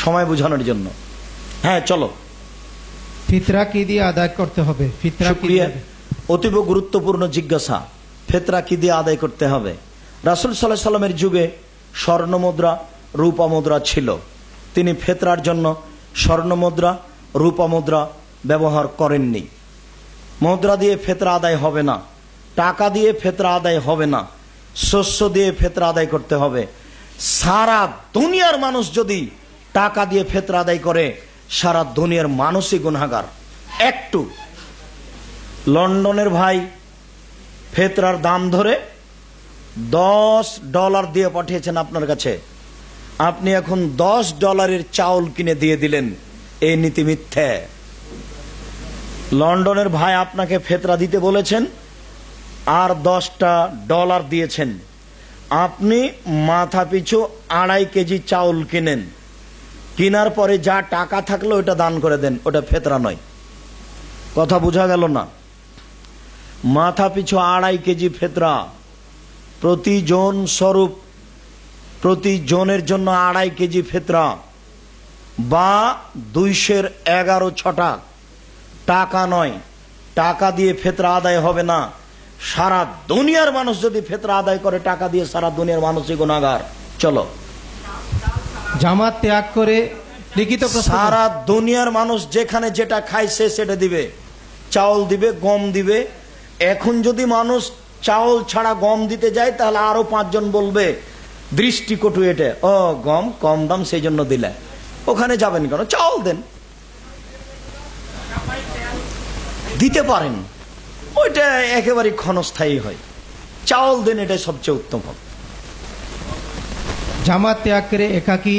সময় বোঝানোর জন্য। হ্যাঁ চলো। ফিতরা কি দিয়ে আদায় করতে হবে? ফিতরা কি দিয়ে? অতীব গুরুত্বপূর্ণ জিজ্ঞাসা। ফিতরা কি দিয়ে আদায় করতে হবে? রাসূল সাল্লাল্লাহু আলাইহি সাল্লামের যুগে স্বর্ণ মুদ্রা, রূপা মুদ্রা ছিল। তিনি ফিতরার জন্য স্বর্ণ মুদ্রা, রূপা মুদ্রা ব্যবহার করেননি। মুদ্রা দিয়ে ফিতরা আদায় হবে না, টাকা দিয়ে ফিতরা আদায় হবে না, শস্য দিয়ে ফিতরা আদায় করতে হবে। সারা দুনিয়ার মানুষ যদি টাকা দিয়ে ফিতরা আদায় করে, সারা দুনিয়ার মানুষই গুনাহগার। একটু লন্ডনের ভাই ফিতরার দাম ধরে $10 দিয়ে পাঠিয়েছেন আপনার কাছে, আপনি এখন $10 চাউল কিনে দিয়ে দিলেন, এই নীতি মিথ্যে। লন্ডনের ভাই আপনাকে ফিতরা দিতে বলেছেন আর $10 দিয়েছেন, আপনি মাথা পিছু 2.5 কেজি চাউল কিনেন, কেনার পরে যা টাকা থাকলো ওটা দান করে দেন, ওটা ফিতরা নয়। কথা বোঝা গেল না? মাথা পিছু 2.5 কেজি ফিতরা, প্রতি জন স্বরূপ, প্রতি জনের জন্য 2.5 কেজি ফিতরা, বা 211 ছটা। টাকা নয়, টাকা দিয়ে ফিতরা আদায় হবে না। সারা দুনিয়ার মানুষ যদি ফিতরা আদায় করে টাকা দিয়ে, সারা দুনিয়ার মানুষই গুনাহগার। চলো। জামাত ত্যাগ করে লিখিত সারা দুনিয়ার মানুষ যেখানে যেটা খায় সে সেটা দিবে, চাউল দিবে, গম দিবে। এখন যদি মানুষ চাউল ছাড়া গম দিতে যায়, তাহলে আরো 5 জন বলবে দৃষ্টিকটু এটা, ও গম কম দাম সেই জন্য দিলে। ওখানে যাবেন কেন? চাউল দেন, দিতে পারেন, ওইটা একেবারে ক্ষণস্থায়ী হয়। চাউল দেন, এটাই সবচেয়ে উত্তম। জামাত ত্যাগ করে একাকী